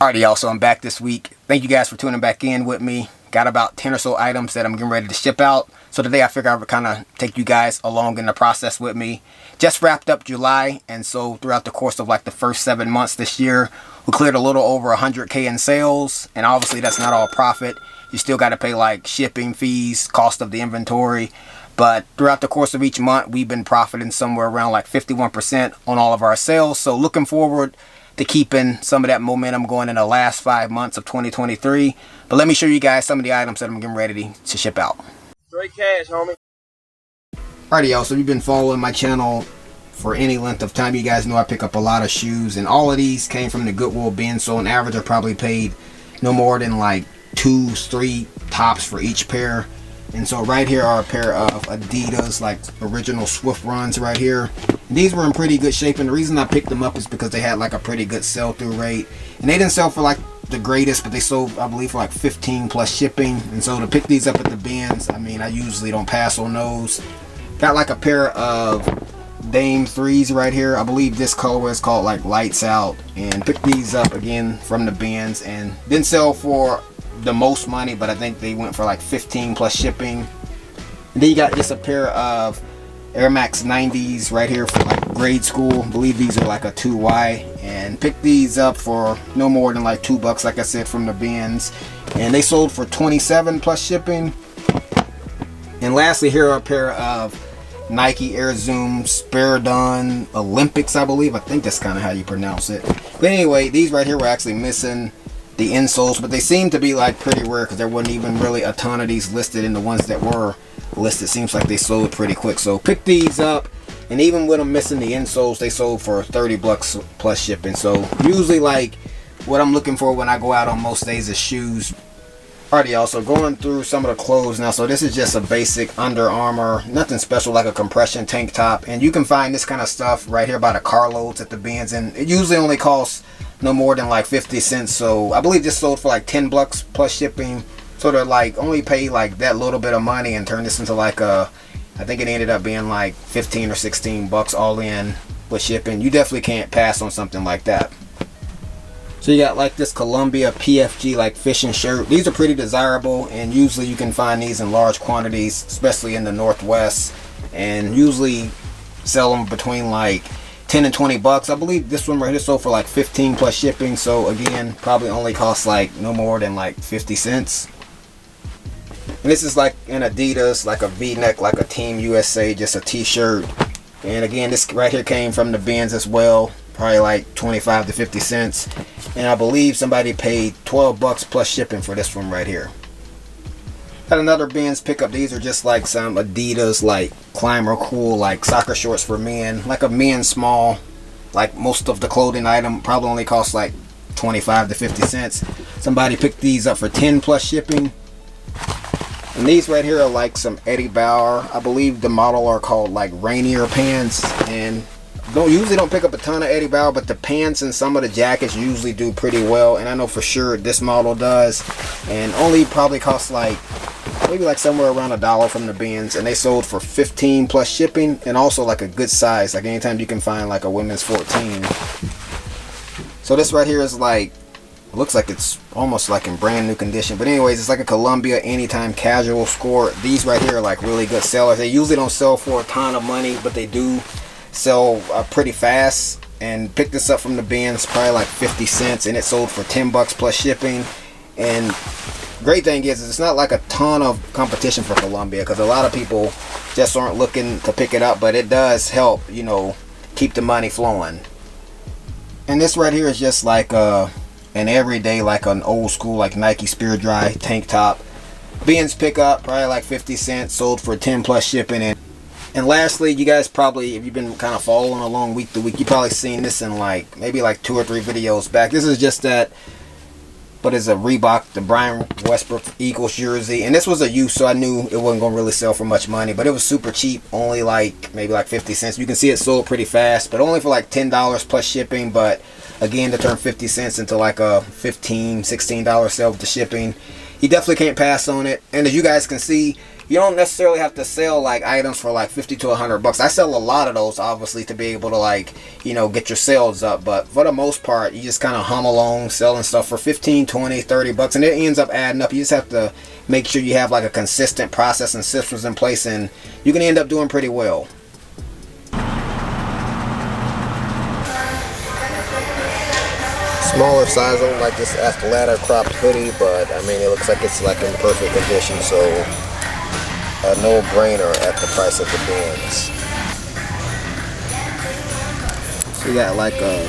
Alrighty, y'all, so I'm back this week. Thank you guys for tuning back in with me. Got about 10 or so items that I'm getting ready to ship out. So today I figured I would kind of take you guys along in the process with me. Just wrapped up July, and so throughout the course of like the first 7 months this year, we cleared a little over 100K in sales. And obviously that's not all profit. You still got to pay like shipping fees, cost of the inventory. But throughout the course of each month, we've been profiting somewhere around like 51% on all of our sales. So looking forward to keeping some of that momentum going in the last 5 months of 2023. But let me show you guys some of the items that I'm getting ready to ship out. Straight cash, homie. Alrighty, y'all, so if you've been following my channel for any length of time, you guys know I pick up a lot of shoes, and all of these came from the Goodwill bin. So on average I probably paid no more than like 2-3 tops for each pair. And so right here are a pair of Adidas, like original Swift runs right here. And these were in pretty good shape, and the reason I picked them up is because they had like a pretty good sell-through rate. And they didn't sell for like the greatest, but they sold, I believe, for like 15 plus shipping. And so to pick these up at the bins, I mean, I usually don't pass on those. Got like a pair of Dame 3s right here. I believe this colorway is called like Lights Out. And picked these up again from the bins, and didn't sell for the most money, but I think they went for like 15 plus shipping. And then you got just a pair of Air Max 90s right here for like grade school. I believe these are like a 2Y, and picked these up for no more than like $2, like I said, from the bins, and they sold for 27 plus shipping. And lastly, here are a pair of Nike Air Zoom Spiridon Olympics, I believe. I think that's kind of how you pronounce it. But anyway, these right here were actually missing the insoles, but they seem to be like pretty rare because there wasn't even really a ton of these listed, and the ones that were listed seems like they sold pretty quick. So pick these up, and even with them missing the insoles, they sold for $30 plus shipping. So usually like what I'm looking for when I go out on most days is shoes. Alrighty, y'all, so going through some of the clothes now. So this is just a basic Under Armour, nothing special, like a compression tank top, and you can find this kind of stuff right here by the carloads at the bins, and it usually only costs no more than like 50 cents. So I believe this sold for like $10 plus shipping. So to like only pay like that little bit of money and turn this into like a, I think it ended up being like 15 or 16 bucks all in with shipping. You definitely can't pass on something like that. So you got like this Columbia PFG like fishing shirt. These are pretty desirable, and usually you can find these in large quantities, especially in the Northwest, and usually sell them between like 10 and 20 bucks. I believe this one right here sold for like 15 plus shipping. So again, probably only costs like no more than like 50 cents. And this is like an Adidas, like a V-neck, like a Team USA, just a t-shirt. And again, this right here came from the bins as well, probably like 25 to 50 cents. And I believe somebody paid $12 plus shipping for this one right here. Got another bins pickup. These are just like some Adidas like Climber Cool like soccer shorts for men, like a men's small. Like most of the clothing item probably only costs like 25 to 50 cents. Somebody picked these up for 10 plus shipping. And these right here are like some Eddie Bauer. I believe the model are called like Rainier pants, and usually don't pick up a ton of Eddie Bauer, but the pants and some of the jackets usually do pretty well, and I know for sure this model does. And only probably costs like maybe like somewhere around $1 from the bins, and they sold for 15 plus shipping, and also like a good size, like anytime you can find like a women's 14. So this right here is like, looks like it's almost like in brand new condition, but anyways, it's like a Columbia Anytime Casual Score. These right here are like really good sellers. They usually don't sell for a ton of money, but they do sell pretty fast. And picked this up from the bins, probably like 50 cents, and it sold for $10 plus shipping. And great thing is it's not like a ton of competition for Columbia, because a lot of people just aren't looking to pick it up, but it does help, you know, keep the money flowing. And this right here is just like an everyday, like an old school like Nike Spirit Dry tank top. Bins pickup, probably like 50 cents, sold for 10 plus shipping. And lastly, you guys probably, if you've been kind of following along week to week, you probably seen this in like maybe like 2 or 3 videos back. This is just that, but it's a Reebok, the Brian Westbrook Eagles jersey, and this was a use, so I knew it wasn't going to really sell for much money, but it was super cheap, only like maybe like 50 cents. You can see it sold pretty fast, but only for like $10 plus shipping. But again, to turn 50 cents into like a $15, $16 sale with the shipping, You definitely can't pass on it. And as you guys can see, you don't necessarily have to sell like items for like 50 to 100 bucks. I sell a lot of those, obviously, to be able to, like, you know, get your sales up. But for the most part, you just kind of hum along selling stuff for 15, 20, 30 bucks, and it ends up adding up. You just have to make sure you have like a consistent process and systems in place, and you can end up doing pretty well. Smaller size, I don't like this Athleta cropped hoodie, but I mean, it looks like it's like in perfect condition, so a no-brainer at the price of the bins. So you got like a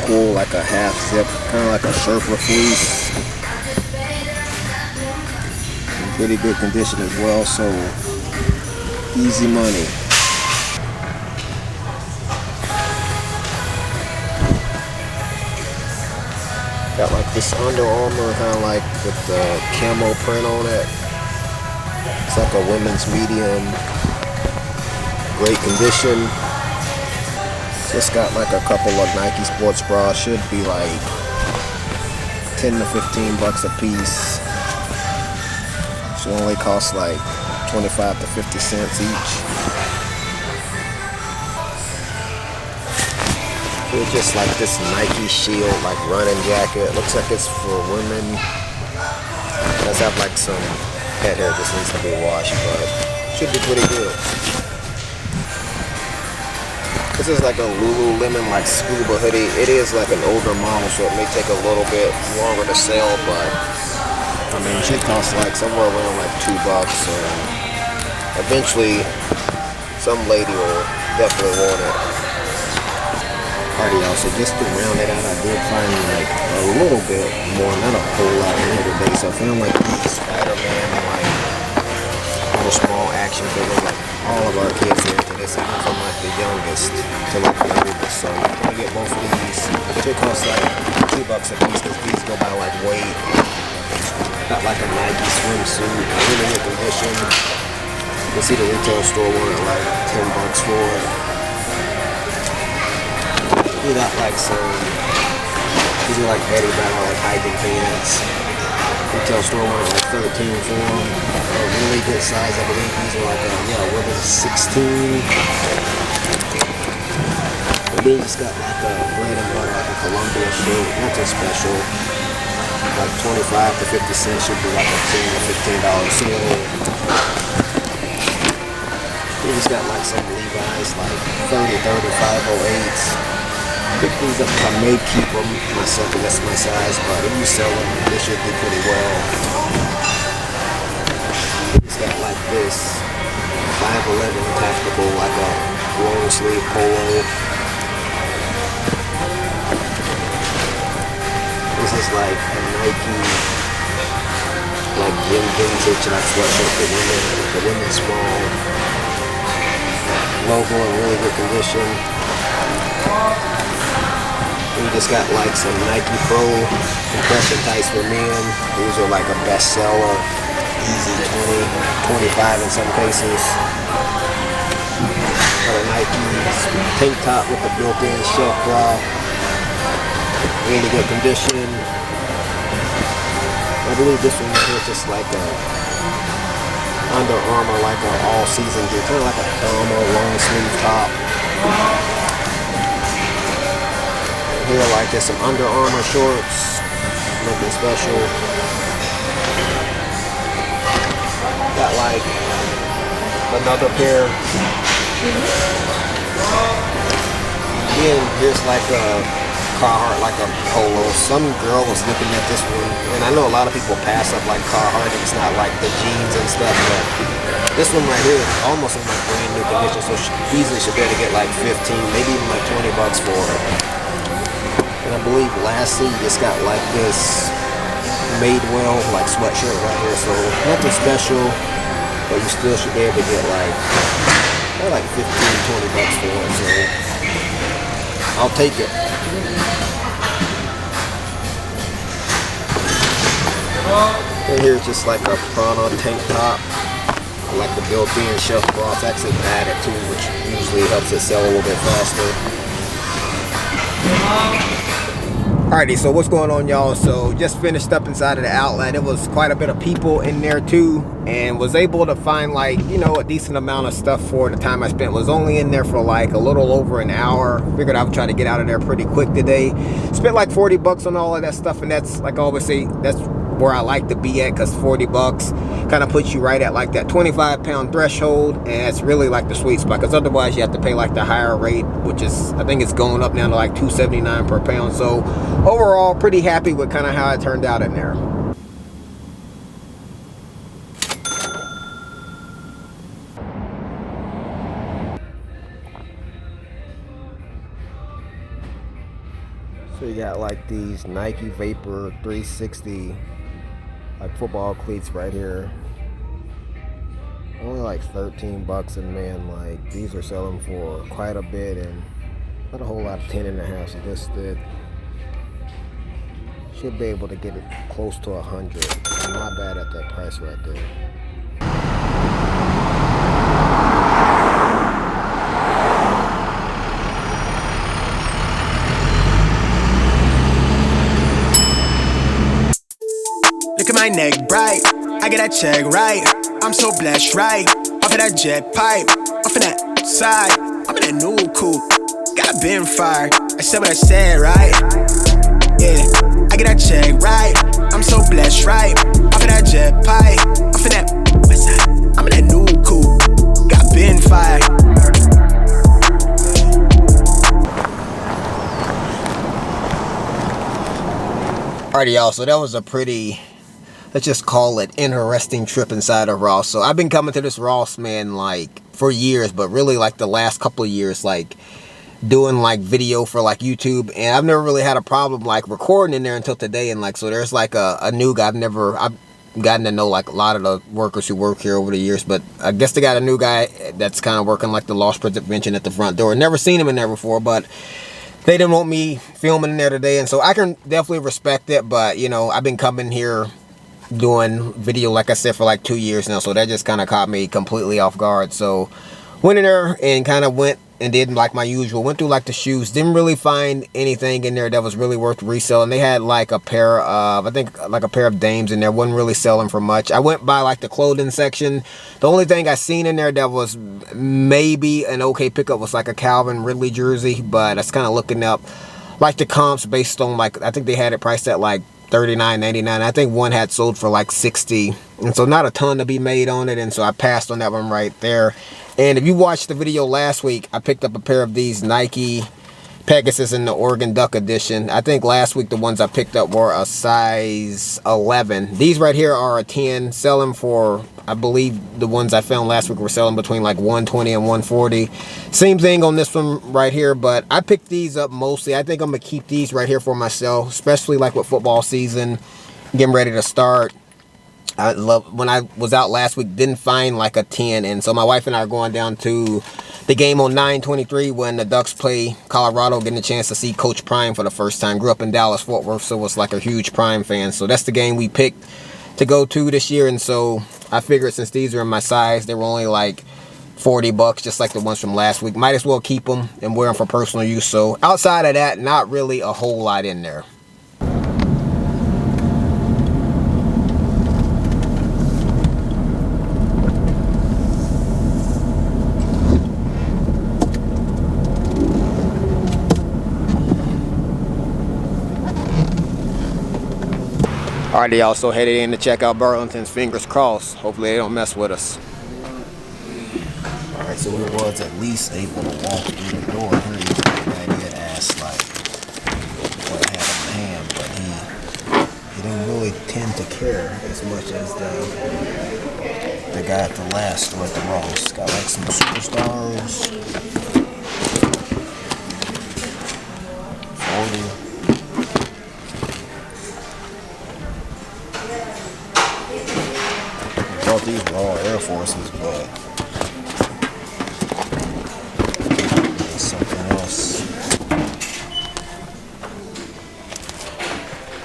cool, like a half zip, kind of like a Sherpa fleece. In pretty good condition as well, so easy money. Got like this Under Armour, kind of like with the camo print on it. It's like a women's medium, great condition. Just got like a couple of Nike sports bras, should be like 10 to 15 bucks a piece. Should only cost like 25 to 50 cents each. It's just like this Nike Shield, like running jacket. Looks like it's for women. It does have like some pet hair, just needs to be washed, but should be pretty good. This is like a Lululemon like scuba hoodie. It is like an older model, so it may take a little bit longer to sell, but I mean, it should cost like somewhere around like $2. So eventually, some lady will definitely want it. Alrighty, y'all, so just to round it out, I did find like a little bit more, not a whole lot in here today. So I found like Spider-Man and like little small action figures. Like all of our kids are into this, even from like the youngest to like the oldest. So I'm gonna get both of these. It should cost like $2 a piece because these go by like weight. Got like a Nike swimsuit, really good condition. You can see the retail store wanted like $10 for it. We got like some, these are like Eddie Bauer, like hiking pants. Retail store wanted like 13 for them. A really good size, I believe these are like a women's 16. And then just got like a bread and butter, like a Columbia shirt, nothing special. Like 25 to 50 cents, should be like a $10 to $15 sale. We just got like some Levi's, like 30, 508s. Pick these up because I may keep them myself, and that's my size, but if you sell them, they should do pretty well. It's got like this 511 tactical, like a long sleeve polo. This is like a Nike, like gym vintage, like sweatshirt for women, the women's small. Logo in really good condition. We just got like some Nike Pro compression tights for men. These are like a bestseller, easy 20, 25 in some cases. Got a Nike tank top with a built-in shelf bra. Really good condition. I believe this one here is just like a Under Armour, like an all-season gear, kind of like a thermal long sleeve top. Here, like there's some Under Armour shorts, nothing special. Got like another pair. Again, here's like a Carhartt, like a polo. Some girl was looking at this one, and I know a lot of people pass up like Carhartt. It's not like the jeans and stuff, but this one right here is almost in like brand new condition, so easily should be able to get like 15, maybe even like $20 for it. And I believe lastly, you just got like this Madewell like sweatshirt right here, so nothing special, but you still should be able to get like 15, $20 for it, so I'll take it. And here's just like a Prana tank top, like the built-in shelf bra. It's actually padded too, which usually helps it sell a little bit faster. Alrighty, so what's going on, y'all? So just finished up inside of the outlet. It was quite a bit of people in there too, and was able to find, like, you know, a decent amount of stuff for the time I spent. Was only in there for like a little over an hour. Figured I would try to get out of there pretty quick today. Spent like 40 bucks on all of that stuff, and that's, like I always say, that's where I like to be at, because 40 bucks kind of puts you right at like that 25-pound threshold, and it's really like the sweet spot, because otherwise you have to pay like the higher rate, which is, I think it's going up now to like $2.79 per pound. So overall, pretty happy with kind of how it turned out in there. So you got like these Nike Vapor 360 like football cleats right here, only like 13 bucks, and man, like these are selling for quite a bit, and not a whole lot of 10.5. So this should be able to get it close to 100. Not bad at that price right there. Look at my neck bright, I get that check right. I'm so blessed, right? Off of that jet pipe, off of that side. I'm in that new coupe, got been fired. I said what I said, right? Yeah, I get that check right. I'm so blessed, right? Off of that jet pipe, off of that west side. I'm in that new coupe, got been fired. Alrighty, y'all, so that was a pretty, let's just call it, interesting trip inside of Ross. So I've been coming to this Ross, man, like for years, but really like the last couple of years, like doing like video for like YouTube, and I've never really had a problem like recording in there until today. And like, so there's like a new guy. I've gotten to know like a lot of the workers who work here over the years, but I guess they got a new guy that's kind of working like the loss prevention at the front door. Never seen him in there before, but they didn't want me filming in there today, and so I can definitely respect it. But you know, I've been coming here doing video, like I said, for like 2 years now, so that just kind of caught me completely off guard. So went in there and kind of went and did like my usual, went through like the shoes, didn't really find anything in there that was really worth reselling. They had like a pair of, I think like a pair of Dames in there, wasn't really selling for much. I went by like the clothing section. The only thing I seen in there that was maybe an okay pickup was like a Calvin Ridley jersey, but that's kind of looking up like the comps based on like, I think they had it priced at like $39.99. I think one had sold for like $60, and so not a ton to be made on it, and so I passed on that one right there. And if you watched the video last week, I picked up a pair of these Nike Pegasus in the Oregon Duck edition. I think last week the ones I picked up were a size 11. These right here are a 10, selling for, I believe the ones I found last week were selling between like 120 and 140. Same thing on this one right here, but I picked these up mostly. I think I'm gonna keep these right here for myself, especially like with football season getting ready to start. I love, when I was out last week, didn't find like a 10, and so my wife and I are going down to the game on 9/23 when the Ducks play Colorado, getting a chance to see Coach Prime for the first time. Grew up in Dallas, Fort Worth, so was like a huge Prime fan. So that's the game we picked to go to this year, and so I figured since these are in my size, they were only like 40 bucks, just like the ones from last week. Might as well keep them and wear them for personal use. So outside of that, not really a whole lot in there. Alrighty, y'all, so headed in to check out Burlington's. Fingers crossed. Hopefully they don't mess with us. Alright, so we was at least able to walk through the door. Here you go. I did ask like what I had in my hand, but he didn't really tend to care as much as the guy at the last store at the Ross. Got like some Superstars. 40. I thought these were all Air Forces, but there's something else.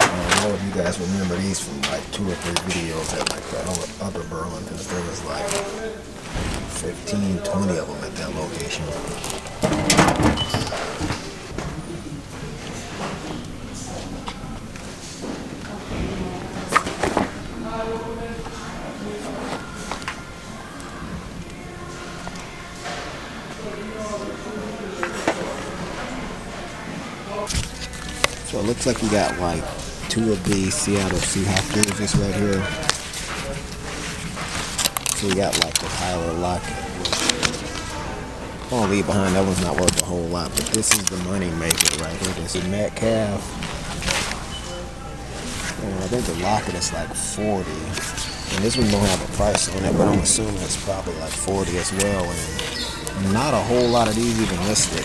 I don't know if you guys remember these from like 2 or 3 videos at like the other Burlingtons. There was like 15, 20 of them at that location. So it looks like we got like 2 of these Seattle Seahawks jerseys right here. So we got like the Tyler Lockett. I'll leave behind, that one's not worth a whole lot, but this is the money maker right here. This is Metcalf. And I think the Lockett is like 40. And this one don't have a price on it, but I'm assuming it's probably like 40 as well. And not a whole lot of these even listed.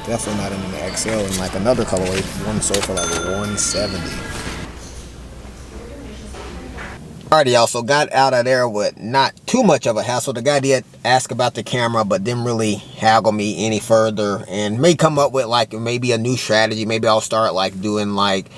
Definitely not in the XL. And like another colorway, one sold for like 170. Alrighty, y'all, so got out of there with not too much of a hassle. The guy did ask about the camera, but didn't really haggle me any further, and may come up with like maybe a new strategy. Maybe I'll start like doing like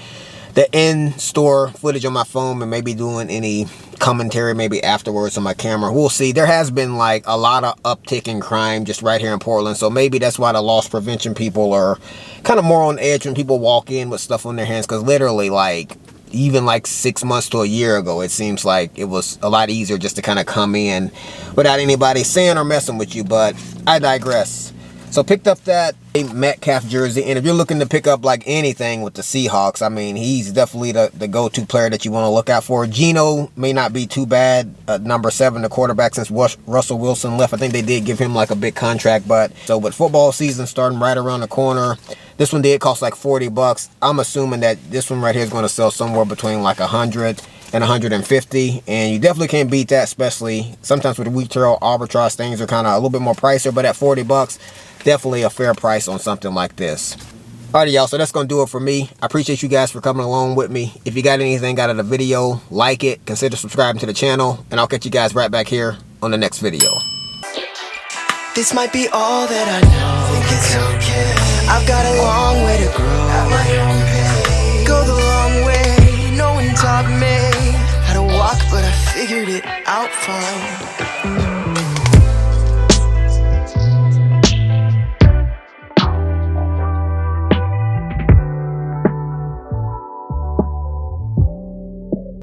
the in-store footage on my phone, and maybe doing any commentary maybe afterwards on my camera. We'll see. There has been like a lot of uptick in crime just right here in Portland, so maybe that's why the loss prevention people are kind of more on edge when people walk in with stuff on their hands, because literally like even like 6 months to a year ago, it seems like it was a lot easier just to kind of come in without anybody saying or messing with you. But I digress. So picked up that Metcalf jersey, and if you're looking to pick up like anything with the Seahawks, I mean, he's definitely the go-to player that you want to look out for. Geno may not be too bad. Number 7, the quarterback, since Russell Wilson left. I think they did give him like a big contract, but so with football season starting right around the corner, this one did cost like 40 bucks. I'm assuming that this one right here is going to sell somewhere between like 100 and 150, and you definitely can't beat that, especially sometimes with retail arbitrage things are kind of a little bit more pricier, but at 40 bucks, definitely a fair price on something like this. Alrighty, y'all, so that's going to do it for me. I appreciate you guys for coming along with me. If you got anything out of the video, like it, consider subscribing to the channel, and I'll catch you guys right back here on the next video. This might be all that I know. Think it's okay. I've got a long way to grow. At my own pace. Go the long way. No one taught me how to walk, but I figured it out fine.